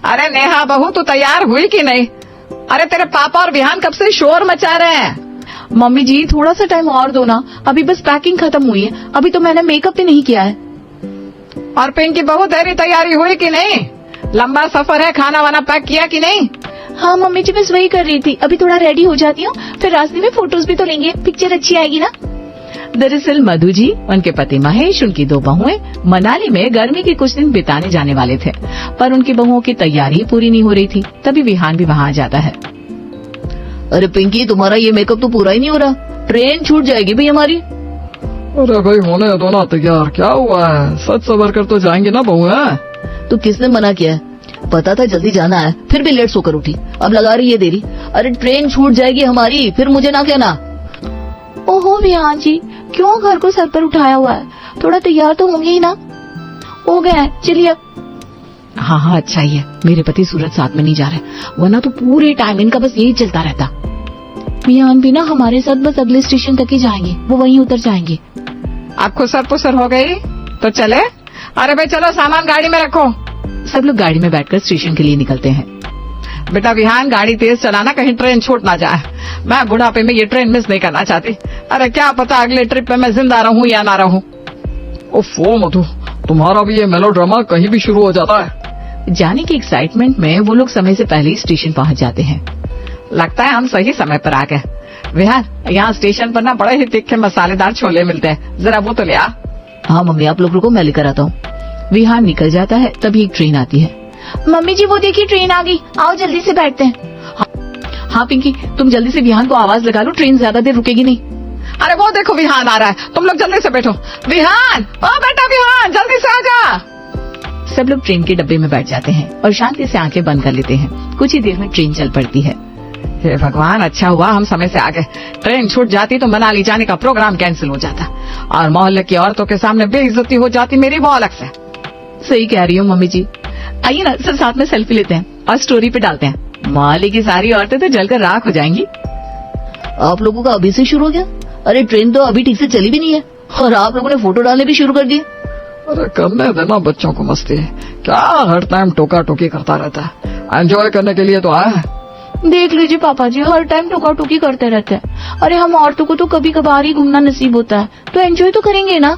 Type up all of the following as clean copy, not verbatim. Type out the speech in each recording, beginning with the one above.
अरे नेहा बहू, तू तैयार हुई कि नहीं? अरे तेरे पापा और विहान कब से शोर मचा रहे हैं। मम्मी जी थोड़ा सा टाइम और दो ना, अभी बस पैकिंग खत्म हुई है, अभी तो मैंने मेकअप भी नहीं किया है। और पिंकी बहू, तेरी तैयारी हुई कि नहीं? लंबा सफर है, खाना वाना पैक किया कि नहीं? हाँ मम्मी जी, बस वही कर रही थी, अभी थोड़ा रेडी हो जाती हूँ, फिर रास्ते में फोटोज भी तो लेंगे, पिक्चर अच्छी आएगी ना। दरअसल मधु जी, उनके पति महेश, उनकी 2 बहुएं मनाली में गर्मी के कुछ दिन बिताने जाने वाले थे, पर उनकी बहुओं की तैयारी पूरी नहीं हो रही थी। तभी विहान भी वहाँ आ जाता है। अरे पिंकी, तुम्हारा ये मेकअप तो पूरा ही नहीं हो रहा, ट्रेन छूट जाएगी भाई हमारी। अरे भाई होने दो ना तैयार, क्या हुआ है? सच सबर कर तो जाएंगे ना बहू है? तो किसने मना किया है? पता था जल्दी जाना है, फिर भी लेट सोकर उठी, अब लगा रही है देरी। अरे ट्रेन छूट जाएगी हमारी, फिर मुझे ना कहना। ओहो विहान जी, क्यों घर को सर पर उठाया हुआ है, थोड़ा तैयार तो होंगे ही ना। हो गया है, चलिए अब। हाँ अच्छा ही है, मेरे पति सूरज साथ में नहीं जा रहे, वरना तो पूरे टाइम इनका बस यही चलता रहता। विहान भी ना हमारे साथ बस अगले स्टेशन तक ही जाएंगे, वो वहीं उतर जाएंगे। आप खुसर पुसर हो गई तो चले। अरे भाई चलो, सामान गाड़ी में रखो। सब लोग गाड़ी में बैठकर स्टेशन के लिए निकलते हैं। बेटा विहान, गाड़ी तेज चलाना, कहीं ट्रेन छूट ना जाए। मैं बुढ़ापे में ये ट्रेन मिस नहीं करना चाहती। अरे क्या पता अगले ट्रिप में मैं जिंदा रहूं या ना रहूं। ओफो मधु, तुम्हारा भी ये मेलोड्रामा कहीं भी शुरू हो जाता है। जाने की एक्साइटमेंट में वो लोग समय से पहले ही स्टेशन पहुंच जाते हैं। लगता है हम सही समय पर आ गए। विहान, यहाँ स्टेशन पर ना बड़े ही तीखे मसालेदार छोले मिलते हैं, जरा वो तो ले आ। हाँ मम्मी, आप लोग रुको, मैं लेकर आता हूँ। विहान निकल जाता है, तभी एक ट्रेन आती है। मम्मी जी वो देखिए ट्रेन आ गई, आओ जल्दी से बैठते हैं। हाँ पिंकी, तुम जल्दी से विहान को आवाज लगा लो, ट्रेन ज्यादा देर रुकेगी नहीं। अरे वो देखो विहान आ रहा है, तुम लोग जल्दी से बैठो। विहान, ओ बेटा विहान, जल्दी से आ जा। सब लोग ट्रेन के डब्बे में बैठ जाते हैं और शांति से आंखें बंद कर लेते हैं। कुछ ही देर में ट्रेन चल पड़ती है। हे भगवान, अच्छा हुआ हम समय से आ गए। ट्रेन छूट जाती तो मनाली जाने का प्रोग्राम कैंसिल हो जाता और मोहल्ले की औरतों के सामने बेइज्जती हो जाती मेरी, वो अलग से। सही कह रही हो मम्मी जी। आइए ना सब साथ में सेल्फी लेते हैं और स्टोरी पे डालते हैं। मोहल्ले की सारी औरतें तो जलकर राख हो जाएंगी। आप लोगों का अभी से शुरू हो गया? अरे ट्रेन तो अभी ठीक से चली भी नहीं है और आप लोगों ने फोटो डालने भी शुरू कर दिए। अरे करने देना बच्चों को मस्ती, क्या हर टाइम टोका टोकी करता रहता है? एंजॉय करने के लिए तो आया है। देख लीजिए पापा जी, हर टाइम टोका टोकी करते रहते हैं। अरे हम औरतों को तो कभी कभार ही घूमना नसीब होता है, तो एंजॉय तो करेंगे ना।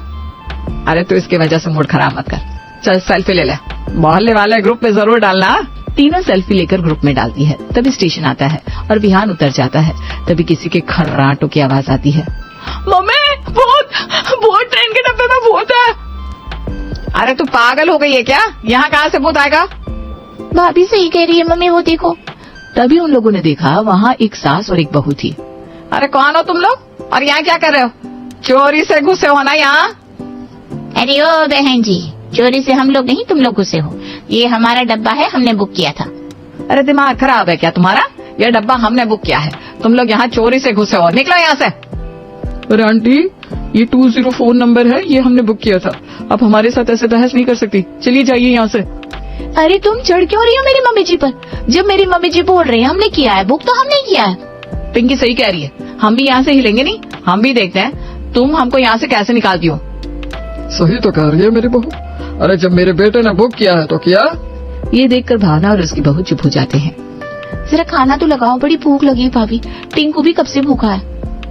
अरे तू इसकी वजह से मूड खराब मत कर, चल सेल्फी ले ले। मोहल्ले वाले ग्रुप में जरूर डालना। तीनों सेल्फी लेकर ग्रुप में डालती है। तभी स्टेशन आता है और विहान उतर जाता है। तभी किसी के खर्राटों की आवाज आती है। मम्मी भूत ट्रेन के डब्बे में भूत है। अरे तू पागल हो गई है क्या? यहाँ कहाँ से भूत आएगा? भाभी सही कह रही है मम्मी, वो देखो। तभी उन लोगों ने देखा वहाँ एक सास और एक बहू थी। अरे कौन हो तुम लोग और यहाँ क्या कर रहे हो? चोरी से घुसे हो ना यहाँ? अरे ओ बहन जी, चोरी से हम लोग नहीं, तुम लोग घुसे हो। ये हमारा डब्बा है, हमने बुक किया था। अरे दिमाग खराब है क्या तुम्हारा? ये डब्बा हमने बुक किया है, तुम लोग यहाँ चोरी से घुसे हो, निकलो यहाँ से। अरे आंटी, ये 204 नंबर है, ये हमने बुक किया था, आप हमारे साथ ऐसे बहस नहीं कर सकती, चलिए जाइए यहाँ से। अरे तुम चढ़ क्यों रही हो मेरी मम्मी जी पर? जब मेरी मम्मी जी बोल रही है हमने किया है बुक, तो हमने किया है। पिंकी सही कह रही है, हम भी यहाँ से हिलेंगे नहीं, हम भी देखते हैं तुम हमको यहाँ से कैसे निकालती हो। सही तो कह रही है मेरी बहू। अरे जब मेरे बेटे ने बुक किया है तो किया। ये देखकर भावना और उसकी बहू चुप हो जाते हैं। जरा खाना तो लगाओ, बड़ी भूख लगी है भाभी। टिंकू भी कब से भूखा है।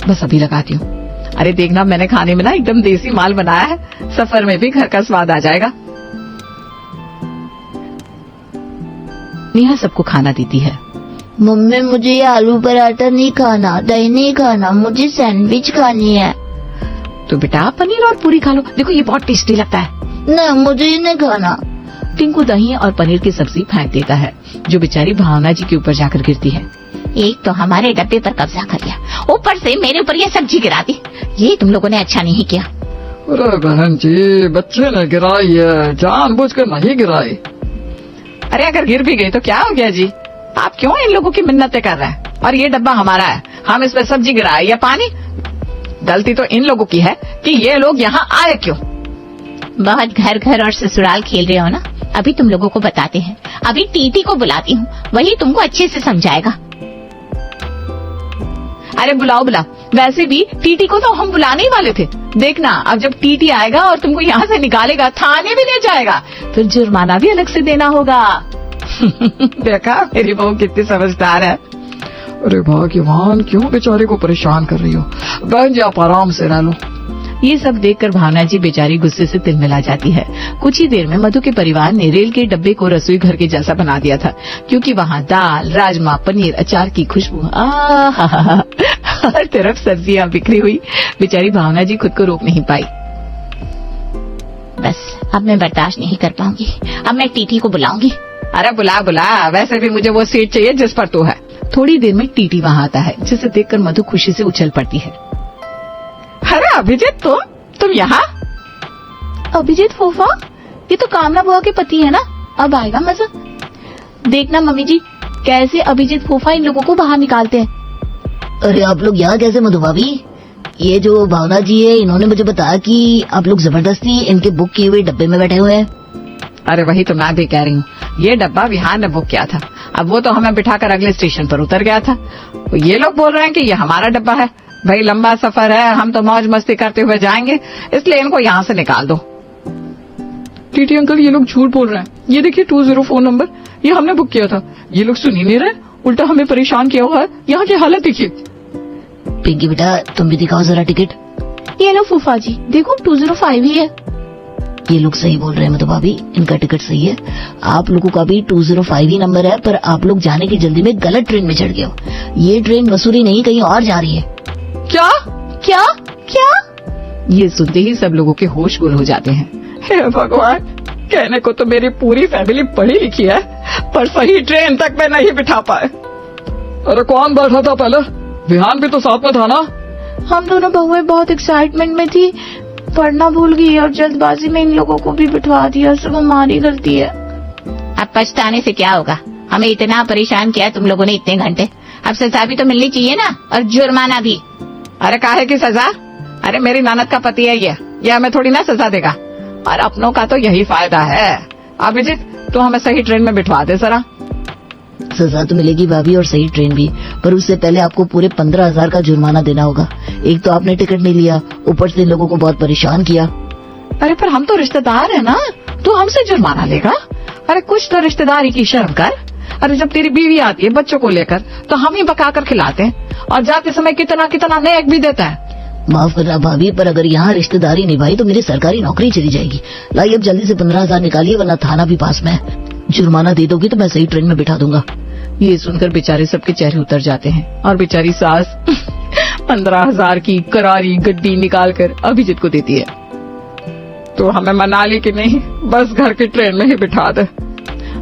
बस अभी लगाती हूँ। अरे देखना, मैंने खाने में ना एकदम देसी माल बनाया है, सफर में भी घर का स्वाद आ जाएगा। नेहा सबको खाना देती है। मम्मी मुझे ये आलू पराठा नहीं खाना, दही नहीं खाना, मुझे सैंडविच खानी है। तो बेटा पनीर और पूरी खा लो, देखो ये बहुत टेस्टी लगता है। नहीं, मुझे ये नहीं खाना। टिंकू दही और पनीर की सब्जी फेंक देता है, जो बेचारी भावना जी के ऊपर जाकर गिरती है। एक तो हमारे डब्बे पर कब्जा कर लिया, ऊपर से मेरे ऊपर ये सब्जी गिरा दी। ये तुम लोगों ने अच्छा नहीं किया। अरे बहन जी, बच्चे ने गिराई है, जानबूझकर नहीं गिराई। अरे अगर गिर भी गई तो क्या हो गया जी? आप क्यों इन लोगों की मिन्नतें कर रहे हैं? और ये डब्बा हमारा है, हम इस पर सब्जी गिराए या पानी? गलती तो इन लोगों की है कि ये लोग यहाँ आए क्यों। बहुत घर घर और ससुराल खेल रहे हो ना, अभी तुम लोगों को बताते हैं। अभी टीटी को बुलाती हूँ, वही तुमको अच्छे से समझाएगा। अरे बुलाओ बुलाओ, वैसे भी टीटी को तो हम बुलाने ही वाले थे। देखना अब जब टीटी आएगा और तुमको यहाँ से निकालेगा, थाने भी ले जाएगा, फिर जुर्माना भी अलग से देना होगा। देखा मेरी बहू कितनी समझदार है। अरे भगवान, क्यों बेचारे को परेशान कर रही हो? बहन जी आप आराम से रह लो। ये सब देखकर भावना जी बेचारी गुस्से से तिलमिला जाती है। कुछ ही देर में मधु के परिवार ने रेल के डब्बे को रसोई घर के जैसा बना दिया था, क्योंकि वहाँ दाल, राजमा, पनीर, अचार की खुशबू, हर तरफ सब्जियां बिखरी हुई। बेचारी भावना जी खुद को रोक नहीं पाई। बस अब मैं बर्दाश्त नहीं कर पाऊंगी। अब मैं टीटी को बुलाऊंगी। अरे बुला बुला, वैसे भी मुझे वो सीट चाहिए जिस पर तू है। थोड़ी देर में टीटी वहाँ आता है, जिसे देखकर मधु खुशी से उछल पड़ती है। अरे अभिजीत, तुम यहाँ? अभिजीत फूफा, ये तो कामना बुआ के पति है ना, अब आएगा मजा। देखना मम्मी जी कैसे अभिजीत फूफा इन लोगों को बाहर निकालते हैं। अरे आप लोग यहाँ कैसे मधु भाभी? ये जो भावना जी है, इन्होंने मुझे बताया कि आप लोग जबरदस्ती इनके बुक किए हुए डब्बे में बैठे हुए हैं। अरे वही तो मैं भी कह रही हूँ, ये डब्बा विहान ने बुक किया था। अब वो तो हमें बिठाकर अगले स्टेशन पर उतर गया था। तो ये लोग बोल रहे हैं कि ये हमारा डब्बा है। भाई लंबा सफर है, हम तो मौज मस्ती करते हुए जाएंगे, इसलिए इनको यहाँ से निकाल दो। टीटी अंकल, ये लोग झूठ बोल रहे हैं। ये देखिए 20 नंबर, ये हमने बुक किया था। ये लोग सुन ही नहीं रहे, उल्टा हमें परेशान किया हुआ है। यहाँ की हालत देखिए। पिंकी बेटा, तुम भी दिखाओ जरा टिकट। ये लो फूफा जी, देखो 205 ही है। ये लोग सही बोल रहे हैं मधु भाभी, इनका टिकट सही है। आप लोगों का भी 205 ही नंबर है, पर आप लोग जाने की जल्दी में गलत ट्रेन में चढ़ गए हो। ये ट्रेन मसूरी नहीं कहीं और जा रही है। क्या क्या क्या? ये सुनते ही सब लोगों के होश गुल हो जाते हैं। हे भगवान, कहने को तो मेरी पूरी फैमिली पढ़ी लिखी है, पर सही ट्रेन तक में नहीं बिठा पाए। अरे कौन बैठा था पहले? विहान भी तो साथ में था ना? हम दोनों बहुएं बहुत एक्साइटमेंट में थी, पढ़ना भूल गई और जल्दबाजी में इन लोगों को भी बिठवा दिया। सब हमारी गलती है। अब पछताने से क्या होगा? हमें इतना परेशान किया तुम लोगों ने इतने घंटे, अब सजा भी तो मिलनी चाहिए ना, और जुर्माना भी। अरे काहे की सजा? अरे मेरी ननद का पति है ये हमें थोड़ी ना सजा देगा, और अपनों का तो यही फायदा है। अभिजीत, तू हमें सही ट्रेन में बिठवा दे जरा। सजा तो मिलेगी भाभी और सही ट्रेन भी, पर उससे पहले आपको पूरे 15,000 का जुर्माना देना होगा। एक तो आपने टिकट नहीं लिया, ऊपर से इन लोगों को बहुत परेशान किया। अरे पर हम तो रिश्तेदार है ना, तू हमसे जुर्माना लेगा? अरे कुछ तो रिश्तेदारी की शर्म कर। अरे जब तेरी बीवी आती है बच्चों को लेकर, तो हम ही पका कर खिलाते हैं, और जाते समय कितना कितना नेक भी देता है। माफ करना भाभी, पर अगर यहाँ रिश्तेदारी निभाई तो मेरी सरकारी नौकरी चली जाएगी। लाइए अब जल्दी से 15,000 निकालिए, वरना थाना भी पास में है। जुर्माना दे दोगी तो मैं सही ट्रेन में बिठा दूंगा। ये सुनकर बेचारे सबके चेहरे उतर जाते हैं, और बेचारी सास 15,000 की करारी गड्डी निकालकर अभिजीत को देती है। तो हमें मनाली की नहीं, बस घर की ट्रेन में ही बिठा दे।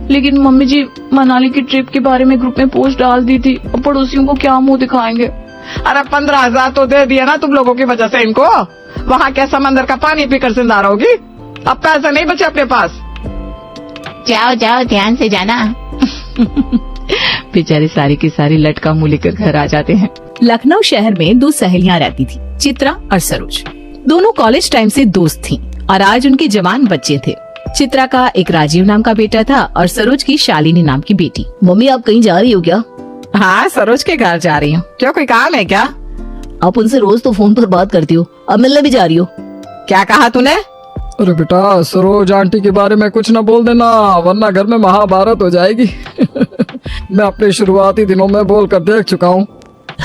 लेकिन मम्मी जी मनाली की ट्रिप के बारे में ग्रुप में पोस्ट डाल दी थी, और पड़ोसियों को क्या मुंह दिखाएंगे। अरे 15,000 तो दे दिया ना तुम लोगों की वजह से इनको। वहाँ क्या समंदर का पानी पीकर जिंदा रहोगी? अब पैसे नहीं बचे अपने पास। जाओ जाओ, ध्यान से जाना। बेचारे सारी की सारी लटका मुंह लेकर घर आ जाते हैं। लखनऊ शहर में दो सहेलियां रहती थी, चित्रा और सरोज। दोनों कॉलेज टाइम से दोस्त थीं, और आज उनके जवान बच्चे थे। चित्रा का एक राजीव नाम का बेटा था, और सरोज की शालिनी नाम की बेटी। मम्मी आप कहीं जा रही हो क्या? हाँ, सरोज के घर जा रही हूँ। क्यों, कोई काम है क्या? आप उनसे रोज तो फोन पर बात करती हो, अब मिलने भी जा रही हो? क्या कहा तूने? अरे बेटा, सरोज आंटी के बारे में कुछ न बोल देना, वरना घर में महाभारत हो जाएगी। मैं अपने शुरुआती दिनों में बोल कर देख चुका हूँ।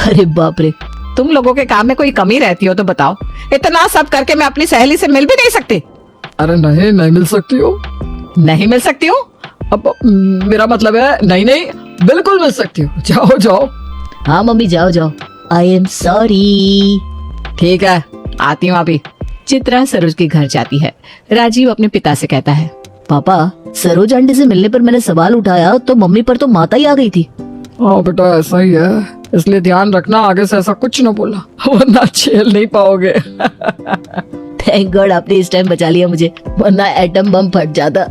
अरे बाप रे, तुम लोगों के काम में कोई कमी रहती हो तो बताओ। इतना सब करके मैं अपनी सहेली से मिल भी नहीं सकती। अरे नहीं मिल सकती हो। नहीं मिल सकती हूँ? अब मेरा मतलब है नहीं बिल्कुल मिल सकती हो। जाओ जाओ। हाँ मम्मी जाओ जाओ। I am sorry. ठीक है, आती हूँ अभी। चित्रा सरोज के घर जाती है। राजीव अपने पिता से कहता है, पापा सरोज आंटी से मिलने पर मैंने सवाल उठाया तो मम्मी पर तो माता ही आ गई थी। हाँ बेटा, ऐसा ही है, इसलिए ध्यान रखना, आगे से ऐसा कुछ न बोलना, वरना झेल नहीं पाओगे। थैंक गॉड आपने इस टाइम बचा लिया मुझे, वरना एटम बम फट जाता।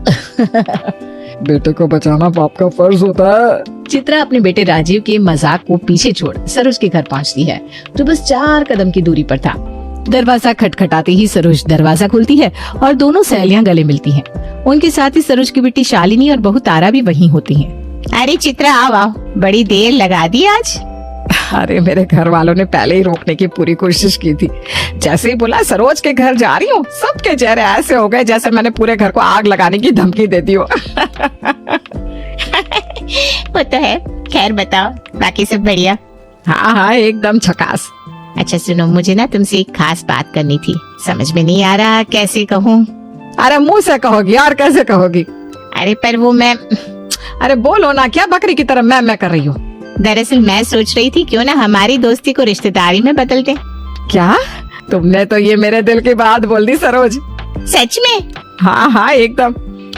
बेटे को बचाना बाप का फर्ज होता है। चित्रा अपने बेटे राजीव के मजाक को पीछे छोड़ सरोज के घर पहुंचती है, जो बस 4 कदम की दूरी पर था। दरवाजा खटखटाते ही सरोज दरवाजा खोलती है, और दोनों सहेलियां गले मिलती हैं। उनके साथ ही सरोज की बेटी शालिनी और बहू तारा भी वहीं होती हैं। अरे चित्रा आओ आओ, बड़ी देर लगा दी आज। अरे मेरे घर वालों ने पहले ही रोकने की पूरी कोशिश की थी। जैसे ही बोला सरोज के घर जा रही हूँ, सबके चेहरे ऐसे हो गए जैसे मैंने पूरे घर को आग लगाने की धमकी दे दी हो। वो तो है। खैर बताओ, बाकी सब बढ़िया? हाँ हाँ एकदम झकास। अच्छा सुनो, मुझे ना तुमसे एक खास बात करनी थी, समझ में नहीं आ रहा कैसे कहूँ। अरे मुंह से कहोगी और कैसे कहोगी? अरे पर वो मैं अरे बोलो ना, क्या बकरी की तरह मैं कर रही हूँ? दरअसल मैं सोच रही थी क्यों ना हमारी दोस्ती को रिश्तेदारी में बदल दे। क्या? तुमने तो ये मेरे दिल की बात बोल दी सरोज। सच में? हाँ हाँ एकदम।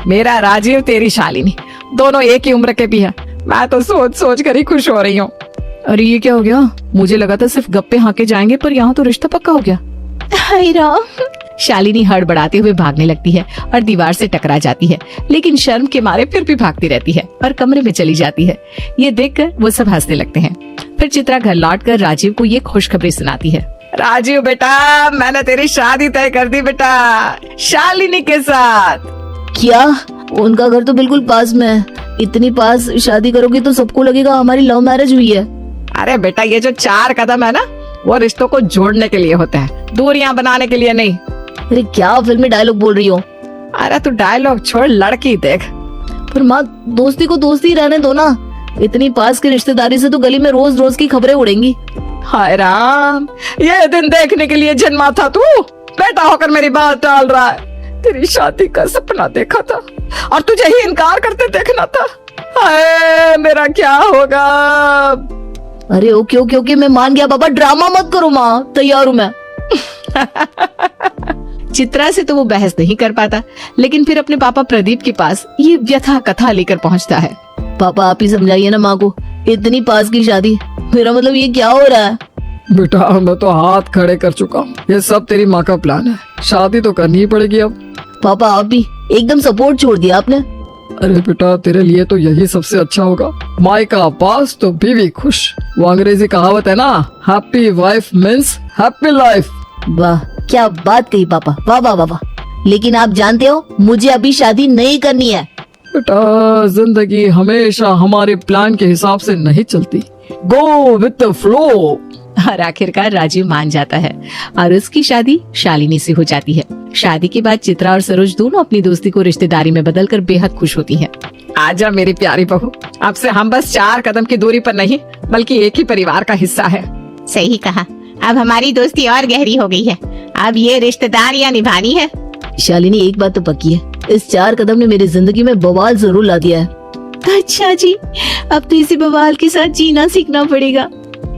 मेरा राजीव, तेरी शालिनी, दोनों एक ही उम्र के भी हैं। मैं तो सोच सोच कर ही खुश हो रही हूँ। अरे ये क्या हो गया? मुझे लगा था सिर्फ गप्पे हाँके जाएंगे, पर यहाँ तो रिश्ता पक्का हो गया। हाय राम। शालिनी हड़बड़ाते हुए भागने लगती है और दीवार से टकरा जाती है, लेकिन शर्म के मारे फिर भी भागती रहती है और कमरे में चली जाती है। ये देखकर वो सब हंसने लगते हैं। फिर चित्रा घर लौटकर राजीव को ये खुशखबरी सुनाती है। राजीव बेटा, मैंने तेरी शादी तय कर दी बेटा, शालिनी के साथ। क्या? उनका घर तो बिल्कुल पास में है। इतनी पास शादी करोगी तो सबको लगेगा हमारी लव मैरिज हुई है। अरे बेटा, ये जो 4 कदम है ना, वो रिश्तों को जोड़ने के लिए होते हैं, दूरियां बनाने के लिए नहीं। अरे क्या फिल्मी डायलॉग बोल रही हो? अरे तू डायलॉग छोड़, लड़की देख। पर माँ, दोस्ती को दोस्ती रहने दो ना। इतनी पास की रिश्तेदारी से तो गली में रोज रोज की खबरें उड़ेंगी। हाय राम, ये दिन देखने के लिए जन्मा था तू? बेटा होकर मेरी बात टाल रहा है। तेरी शादी का सपना देखा था और तुझे ही इनकार करते देखना था। हाय मेरा क्या होगा? अरे ओके ओके ओके, मैं मान गया पापा, ड्रामा मत करो माँ, तैयार हूँ मैं। चित्रा से तो वो बहस नहीं कर पाता, लेकिन फिर अपने पापा प्रदीप के पास ये व्यथा कथा लेकर पहुंचता है। पापा आप ही समझाइए ना माँ को, इतनी पास की शादी, मेरा मतलब ये क्या हो रहा है? बेटा मैं तो हाथ खड़े कर चुका हूँ, ये सब तेरी माँ का प्लान है। शादी तो करनी ही पड़ेगी अब। पापा आप भी एकदम सपोर्ट छोड़ दिया आपने। अरे बेटा, तेरे लिए तो यही सबसे अच्छा होगा। माई का पास तो बीवी खुश। वो अंग्रेजी कहावत है ना, happy wife means happy life. वाह क्या बात कही पापा, वाह वाह वाह वाह। लेकिन आप जानते हो मुझे अभी शादी नहीं करनी है। बेटा जिंदगी हमेशा हमारे प्लान के हिसाब से नहीं चलती, गो विद द फ्लो। और आखिरकार राजीव मान जाता है और उसकी शादी शालिनी से हो जाती है। शादी के बाद चित्रा और सरोज दोनों अपनी दोस्ती को रिश्तेदारी में बदलकर बेहद खुश होती हैं। आजा मेरी प्यारी बहू, अब से हम बस 4 कदम की दूरी पर नहीं, बल्कि एक ही परिवार का हिस्सा है। सही कहा, अब हमारी दोस्ती और गहरी हो गई है। अब ये रिश्तेदारियां निभानी है। शालिनी एक बात तो पक्की है, इस 4 कदम ने मेरी जिंदगी में बवाल जरूर ला दिया है। अच्छा जी, अब तो इसी बवाल के साथ जीना सीखना पड़ेगा।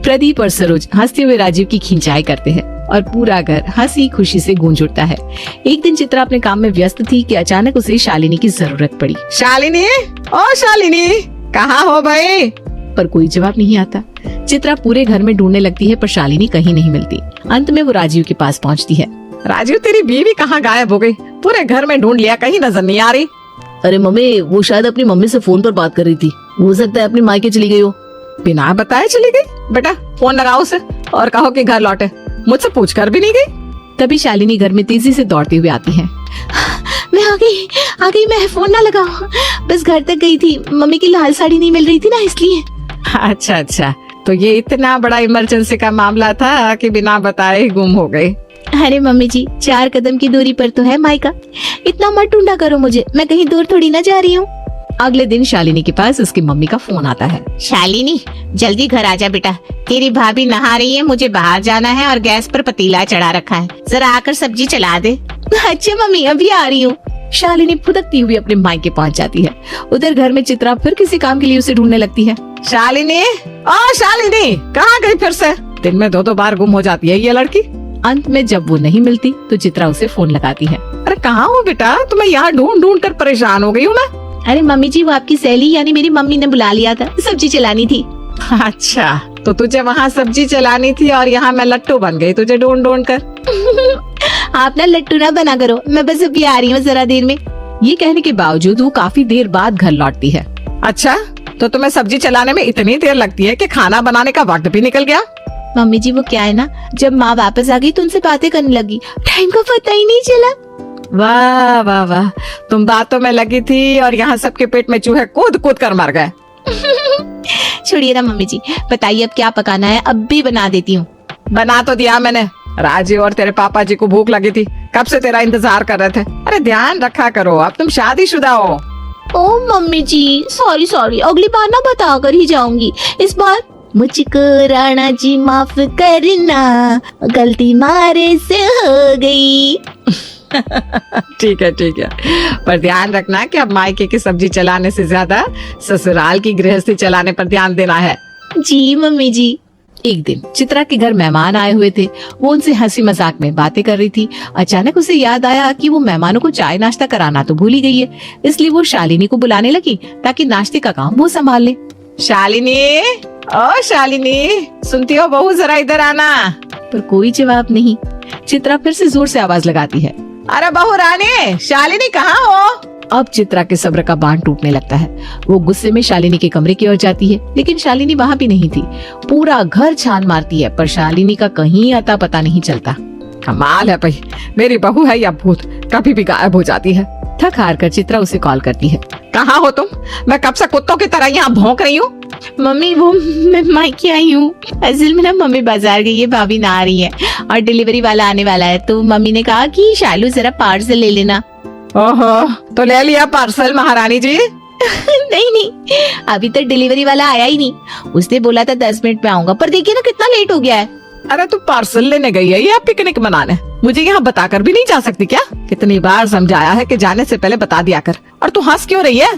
प्रदीप और सरोज हंसते हुए राजीव की खिंचाई करते हैं और पूरा घर हंसी खुशी से गूंज उठता है। एक दिन चित्रा अपने काम में व्यस्त थी कि अचानक उसे शालिनी की जरूरत पड़ी। शालिनी, ओ शालिनी, कहाँ हो भाई? पर कोई जवाब नहीं आता। चित्रा पूरे घर में ढूंढने लगती है पर शालिनी कहीं नहीं मिलती। अंत में वो राजीव के पास पहुंचती है। राजीव, तेरी बीवी कहाँ गायब हो गई? पूरे घर में ढूंढ लिया, कहीं नजर नहीं आ रही। अरे मम्मी, वो शायद अपनी मम्मी से फोन पर बात कर रही थी, हो सकता है अपनी मायके चली गई हो। बिना बताए चली गई? बेटा फोन लगाओ उसे और कहो कि घर लौटे, मुझसे पूछ कर भी नहीं गई। तभी शालिनी घर में तेजी से दौड़ती हुई आती है। मैं आ गई, मैं फोन ना लगाओ, बस घर तक गई थी, मम्मी की लाल साड़ी नहीं मिल रही थी ना, इसलिए। अच्छा अच्छा, तो ये इतना बड़ा इमरजेंसी का मामला था कि बिना बताए ही गुम हो गई। अरे मम्मी जी, 4 कदम की दूरी पर तो है मायका, इतना मत ढूंढा करो मुझे, मैं कहीं दूर थोड़ी ना जा रही हूँ। अगले दिन शालिनी के पास उसकी मम्मी का फोन आता है। शालिनी जल्दी घर आजा बेटा, तेरी भाभी नहा रही है, मुझे बाहर जाना है और गैस पर पतीला चढ़ा रखा है, जरा आकर सब्जी चला दे। अच्छा मम्मी, अभी आ रही हूँ। शालिनी फुदकती हुई अपने मायके पहुंच जाती है। उधर घर में चित्रा फिर किसी काम के लिए उसे ढूंढने लगती है। शालिनी, ओ शालिनी, कहाँ गई फिर से? दिन में 2-2 बार गुम हो जाती है ये लड़की। अंत में जब वो नहीं मिलती तो चित्रा उसे फोन लगाती है। अरे कहाँ हो बेटा? तुम्हें यहाँ ढूंढ ढूंढ कर परेशान हो गई हूँ मैं। अरे मम्मी जी, वो आपकी सहेली यानी मेरी मम्मी ने बुला लिया था, सब्जी चलानी थी। अच्छा, तो तुझे वहाँ सब्जी चलानी थी और यहाँ मैं लट्टू बन गई तुझे ढूंढ ढूंढ कर। आप ना लट्टू ना बना करो, मैं बस अभी आ रही हूँ जरा देर में। ये कहने के बावजूद वो काफी देर बाद घर लौटती है। अच्छा, तो तुम्हें सब्जी चलाने में इतनी देर लगती है कि खाना बनाने का वक्त भी निकल गया? मम्मी जी, वो क्या है ना, जब माँ वापस आ गई तो उनसे बातें करने लगी, टाइम का पता ही नहीं चला। वाह वाह वाह, तुम बातों में लगी थी और यहाँ सबके पेट में चूहे कूद कूद कर मर गए। छोड़िए ना मम्मी जी, बताइए अब क्या पकाना है, अब भी बना देती हूँ। बना तो दिया मैंने, राजीव और तेरे पापा जी को भूख लगी थी, कब से तेरा इंतजार कर रहे थे। अरे ध्यान रखा करो, अब तुम शादीशुदा हो। ओ मम्मी जी, सॉरी सॉरी, अगली बार ना बता कर ही जाऊंगी। इस बार मुझको राणा जी माफ करना, गलती मारे से हो गई। ठीक है पर ध्यान रखना कि अब मायके की सब्जी चलाने से ज्यादा ससुराल की गृहस्थी चलाने पर ध्यान देना है। जी मम्मी जी। एक दिन चित्रा के घर मेहमान आए हुए थे। वो उनसे हंसी मजाक में बातें कर रही थी। अचानक उसे याद आया कि वो मेहमानों को चाय नाश्ता कराना तो भूल ही गई है। इसलिए वो शालिनी को बुलाने लगी ताकि नाश्ते का काम वो संभाल ले। शालिनी, ओ शालिनी, सुनती हो बहू, जरा इधर आना। पर कोई जवाब नहीं। चित्रा फिर से जोर से आवाज लगाती है, अरे बहू रानी, शालिनी कहाँ हो? अब चित्रा के सब्र का बांध टूटने लगता है। वो गुस्से में शालिनी के कमरे की ओर जाती है, लेकिन शालिनी वहाँ भी नहीं थी। पूरा घर छान मारती है पर शालिनी का कहीं अता पता नहीं चलता। कमाल है भाई, मेरी बहू है या भूत, कभी भी गायब हो जाती है। थक हार कर चित्रा उसे कॉल करती है। कहाँ हो तुम? मैं कब से कुत्तों की तरह यहाँ भौंक रही हूँ। मम्मी वो मैं मायके आई हूँ। असल में ना मम्मी बाजार गई है, भाभी ना आ रही है और डिलीवरी वाला आने वाला है, तो मम्मी ने कहा कि शालू जरा पार्सल ले लेना। ओहो, तो ले लिया पार्सल महारानी जी? नहीं, अभी तक डिलीवरी वाला आया ही नहीं। उसने बोला था 10 मिनट में आऊंगा, पर देखिए ना कितना लेट हो गया है। अरे तू पार्सल लेने गई है या पिकनिक मनाने? मुझे यहाँ बताकर भी नहीं जा सकती क्या? कितनी बार समझाया है कि जाने से पहले बता दिया कर। और तू हंस क्यों रही है?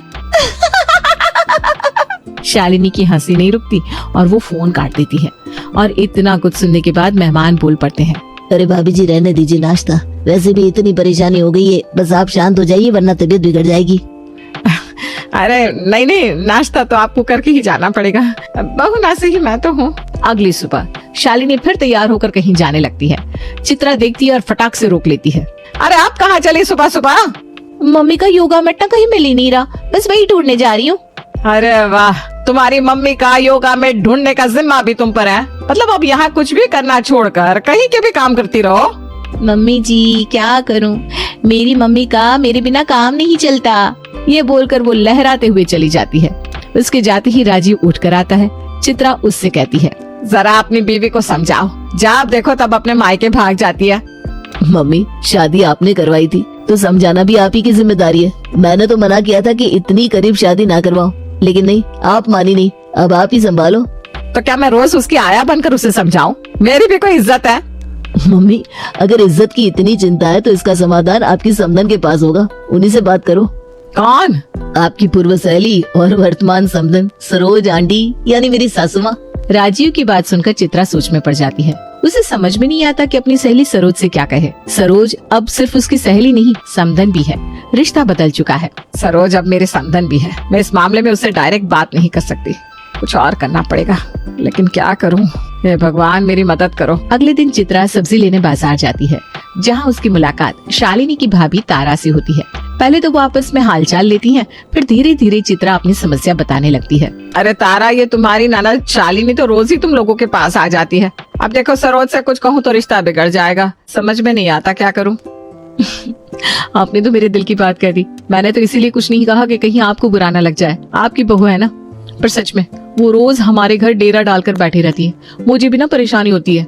शालिनी की हंसी नहीं रुकती और वो फोन काट देती है। और इतना कुछ सुनने के बाद मेहमान बोल पड़ते हैं, अरे भाभी जी रहने दीजिए नाश्ता, वैसे भी इतनी परेशानी हो गई है, बस आप शांत हो जाइए वरना तबीयत बिगड़ जाएगी। अरे नहीं, नाश्ता तो आपको करके ही जाना पड़ेगा, बहू ना से ही मैं तो हूँ। अगली सुबह शालिनी फिर तैयार होकर कहीं जाने लगती है। चित्रा देखती है और फटाक से रोक लेती है। अरे आप कहाँ चली सुबह सुबह? मम्मी का योगा मैट ना कहीं मिल ही नहीं रहा, बस वही ढूंढने जा रही हूँ। अरे वाह, तुम्हारी मम्मी का योगा में ढूंढने का जिम्मा भी तुम पर है। मतलब अब यहाँ कुछ भी करना छोड़कर कहीं के भी काम करती रहो। मम्मी जी क्या करूं, मेरी मम्मी का मेरे बिना काम नहीं चलता। ये बोलकर वो लहराते हुए चली जाती है। उसके जाते ही राजीव उठकर आता है। चित्रा उससे कहती है, जरा अपनी बीवी को समझाओ, जब देखो तब अपने मायके भाग जाती है। मम्मी शादी आपने करवाई थी तो समझाना भी आप ही की जिम्मेदारी है। मैंने तो मना किया था कि इतनी करीब शादी ना करवाओ, लेकिन नहीं, आप मानी नहीं। अब आप ही संभालो। तो क्या मैं रोज उसकी आया बनकर उसे समझाऊं? मेरी भी कोई इज्जत है। मम्मी अगर इज्जत की इतनी चिंता है तो इसका समाधान आपकी समधन के पास होगा, उन्हीं से बात करो। कौन? आपकी पूर्व सहेली और वर्तमान समधन सरोज आंटी, यानी मेरी सासू माँ। राजीव की बात सुनकर चित्रा सोच में पड़ जाती है। उसे समझ में नहीं आता कि अपनी सहेली सरोज से क्या कहे। सरोज अब सिर्फ उसकी सहेली नहीं, समधन भी है। रिश्ता बदल चुका है। सरोज अब मेरे समधन भी है। मैं इस मामले में उससे डायरेक्ट बात नहीं कर सकती, कुछ और करना पड़ेगा। लेकिन क्या करूं? हे भगवान मेरी मदद करो। अगले दिन चित्रा सब्जी लेने बाजार जाती है, जहाँ उसकी मुलाकात शालिनी की भाभी तारा से होती है। पहले तो वो आपस में हालचाल लेती हैं, फिर धीरे धीरे चित्रा अपनी समस्या बताने लगती है। अरे तारा, ये तुम्हारी ननद शालिनी तो रोज ही तुम लोगों के पास आ जाती है। अब देखो सरोज से कुछ कहूँ तो रिश्ता बिगड़ जाएगा। समझ में नहीं आता क्या करूँ। आपने तो मेरे दिल की बात कर दी। मैंने तो इसीलिए कुछ नहीं कहा कि कहीं आपको बुरा ना लग जाए। आपकी बहू है ना। पर सच में वो रोज हमारे घर डेरा डालकर बैठी रहती है, मुझे भी ना परेशानी होती है।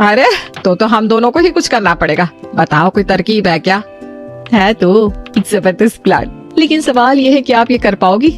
अरे तो हम दोनों को ही कुछ करना पड़ेगा। बताओ कोई तरकीब है क्या? है तो एक जबरदस्त प्लान, लेकिन सवाल ये है कि आप ये कर पाओगी?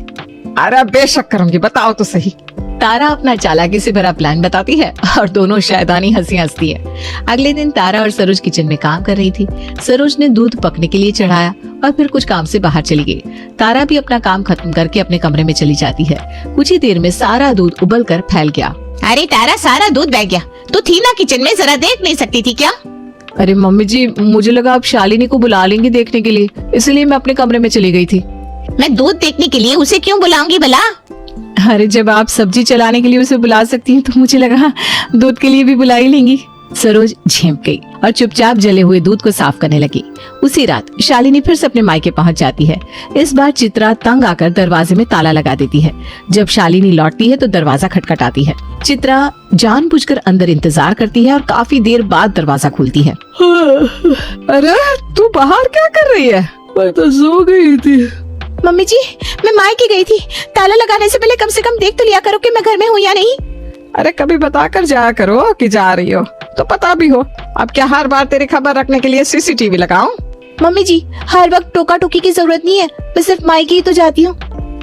अरे बेशक करूंगी, बताओ तो सही। तारा अपना चालाकी से भरा प्लान बताती है और दोनों शैतानी हंसी हंसती है। अगले दिन तारा और सरोज किचन में काम कर रही थी। सरोज ने दूध पकने के लिए चढ़ाया और फिर कुछ काम से बाहर चली गई। तारा भी अपना काम खत्म करके अपने कमरे में चली जाती है। कुछ ही देर में सारा दूध उबलकर फैल गया। अरे तारा, सारा दूध बह गया। तू थी ना किचन में, जरा देख नहीं सकती थी क्या? अरे मम्मी जी, मुझे लगा आप शालिनी को बुला लेंगी देखने के लिए, इसलिए मैं अपने कमरे में चली गई थी। मैं दूध देखने के लिए उसे क्यों बुलाऊंगी भला? अरे जब आप सब्जी चलाने के लिए उसे बुला सकती हैं तो मुझे लगा दूध के लिए भी बुला ही लेंगी। सरोज झेंप गई और चुपचाप जले हुए दूध को साफ करने लगी। उसी रात शालिनी फिर से अपने मायके पहुंच जाती है। इस बार चित्रा तंग आकर दरवाजे में ताला लगा देती है। जब शालिनी लौटती है तो दरवाजा खटखटाती है। चित्रा जानबूझकर अंदर इंतजार करती है और काफी देर बाद दरवाजा खोलती है। अरे तू बाहर क्या कर रही है? मैं तो सो गई थी। मम्मी जी, मैं मायके गई थी। ताला लगाने से पहले कम से कम देख तो लिया करो कि मैं घर में हूँ या नहीं। अरे कभी बता कर जाया करो कि जा रही हो, तो पता भी हो। अब क्या हर बार तेरी खबर रखने के लिए सीसीटीवी लगाऊं? मम्मी जी, हर वक्त टोका टोकी की जरूरत नहीं है, मैं सिर्फ मायके ही तो जाती हूँ।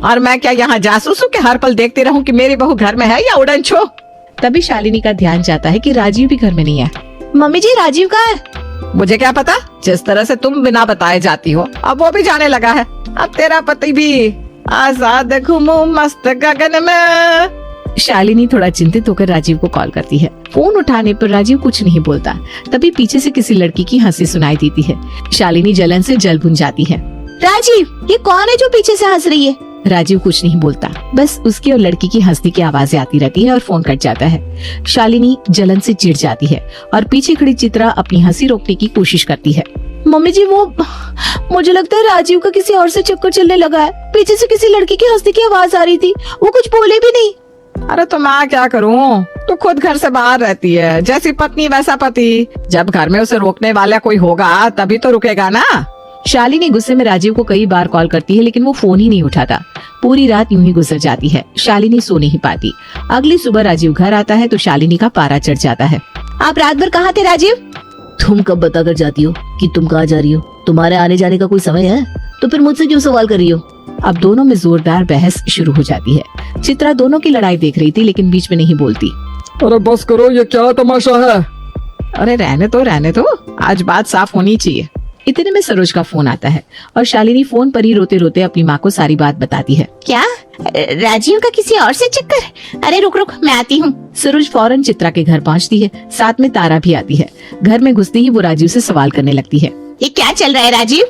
और मैं क्या यहाँ जासूस हूँ कि हर पल देखती रहूं कि मेरी बहू घर में है या उड़न छो? तभी शालिनी का ध्यान जाता है कि राजीव भी घर में नहीं है। मम्मी जी, राजीव कहाँ है? मुझे क्या पता, जिस तरह से तुम बिना बताए जाती हो अब वो भी जाने लगा है। अब तेरा पति भी आजाद घूमू मस्त गगन में। शालिनी थोड़ा चिंतित होकर राजीव को कॉल करती है। फोन उठाने पर राजीव कुछ नहीं बोलता। तभी पीछे से किसी लड़की की हंसी सुनाई देती है। शालिनी जलन से जल भुन जाती है। राजीव, ये कौन है जो पीछे से हंस रही है? राजीव कुछ नहीं बोलता, बस उसकी और लड़की की हंसने की आवाजें आती रहती है और फोन कट जाता है। शालिनी जलन से चिढ़ जाती है और पीछे खड़ी चित्रा अपनी हंसी रोकने की कोशिश करती है। मम्मी जी, वो मुझे लगता है राजीव का किसी और से चक्कर चलने लगा है। पीछे से किसी लड़की की हंसने की आवाज आ रही थी, वो कुछ बोले भी नहीं। अरे तो मैं क्या करूं, तो खुद घर से बाहर रहती है, जैसी पत्नी वैसा पति। जब घर में उसे रोकने वाला कोई होगा तभी तो रुकेगा ना। शालिनी गुस्से में राजीव को कई बार कॉल करती है, लेकिन वो फोन ही नहीं उठाता। पूरी रात यूं ही गुजर जाती है। शालिनी सो नहीं पाती। अगली सुबह राजीव घर आता है तो शालिनी का पारा चढ़ जाता है। आप रात भर कहाँ थे राजीव? तुम कब बताकर जाती हो कि तुम कहाँ जा रही हो? तुम्हारे आने जाने का कोई समय है? तो फिर मुझसे क्यों सवाल कर रही हो? अब दोनों में जोरदार बहस शुरू हो जाती है। चित्रा दोनों की लड़ाई देख रही थी, लेकिन बीच में नहीं बोलती। अरे बस करो, ये क्या तमाशा है? अरे रहने दो, आज बात साफ होनी चाहिए। इतने में सरोज का फोन आता है और शालिनी फोन पर ही रोते रोते अपनी माँ को सारी बात बताती है। क्या राजीव का किसी और से चक्कर? अरे रुक रुक, मैं आती हूँ। सरोज फौरन चित्रा के घर पहुँचती है। साथ में तारा भी आती है। घर में घुसते ही वो राजीव से सवाल करने लगती है। ये क्या चल रहा है राजीव?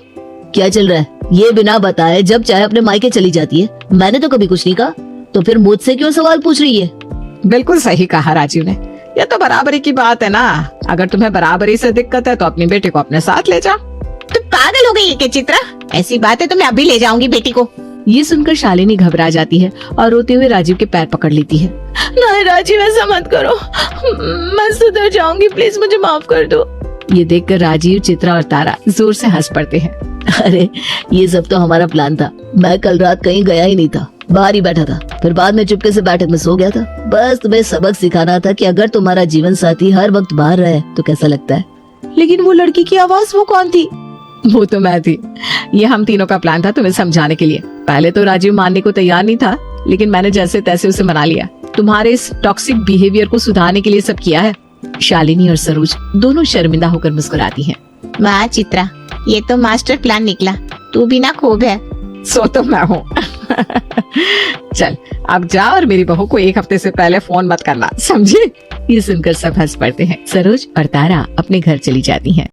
क्या चल रहा है? ये बिना बताए जब चाहे अपने मायके चली जाती है। मैंने तो कभी कुछ नहीं कहा, तो फिर मुझसे क्यों सवाल पूछ रही है? बिल्कुल सही कहा राजीव ने, ये तो बराबरी की बात है ना। अगर तुम्हें बराबरी से दिक्कत है तो अपनी बेटी को अपने साथ ले जाओ। तुम पागल हो गई है क्या चित्रा? ऐसी बात है तो मैं अभी ले जाऊंगी बेटी को। ये सुनकर शालिनी घबरा जाती है और रोते हुए राजीव के पैर पकड़ लेती है। नहीं राजीव, ऐसा मत करो, मैं सुधर जाऊंगी, प्लीज मुझे माफ कर दो। ये देखकर राजीव, चित्रा और तारा जोर से हंस पड़ते हैं। अरे ये सब तो हमारा प्लान था। मैं कल रात कहीं गया ही नहीं था, बाहर ही बैठा था। फिर बाद में चुपके से बैठक में सो गया था। बस तुम्हें सबक सिखाना था कि अगर तुम्हारा जीवन साथी हर वक्त बाहर रहे तो कैसा लगता है। लेकिन वो लड़की की आवाज, वो कौन थी? वो तो मैं थी। ये हम तीनों का प्लान था तुम्हें समझाने के लिए। पहले तो राजीव मानने को तैयार नहीं था, लेकिन मैंने जैसे तैसे उसे मना लिया। तुम्हारे इस टॉक्सिक बिहेवियर को सुधारने के लिए सब किया है। शालिनी और सरोज दोनों शर्मिंदा होकर मुस्कुराती हैं। वाह चित्रा, ये तो मास्टर प्लान निकला। तू भी ना खूब है। सो तो मैं हूँ। चल अब जा और मेरी बहू को एक हफ्ते से पहले फोन मत करना, समझी? ये सुनकर सब हंस पड़ते हैं। सरोज और तारा अपने घर चली जाती हैं।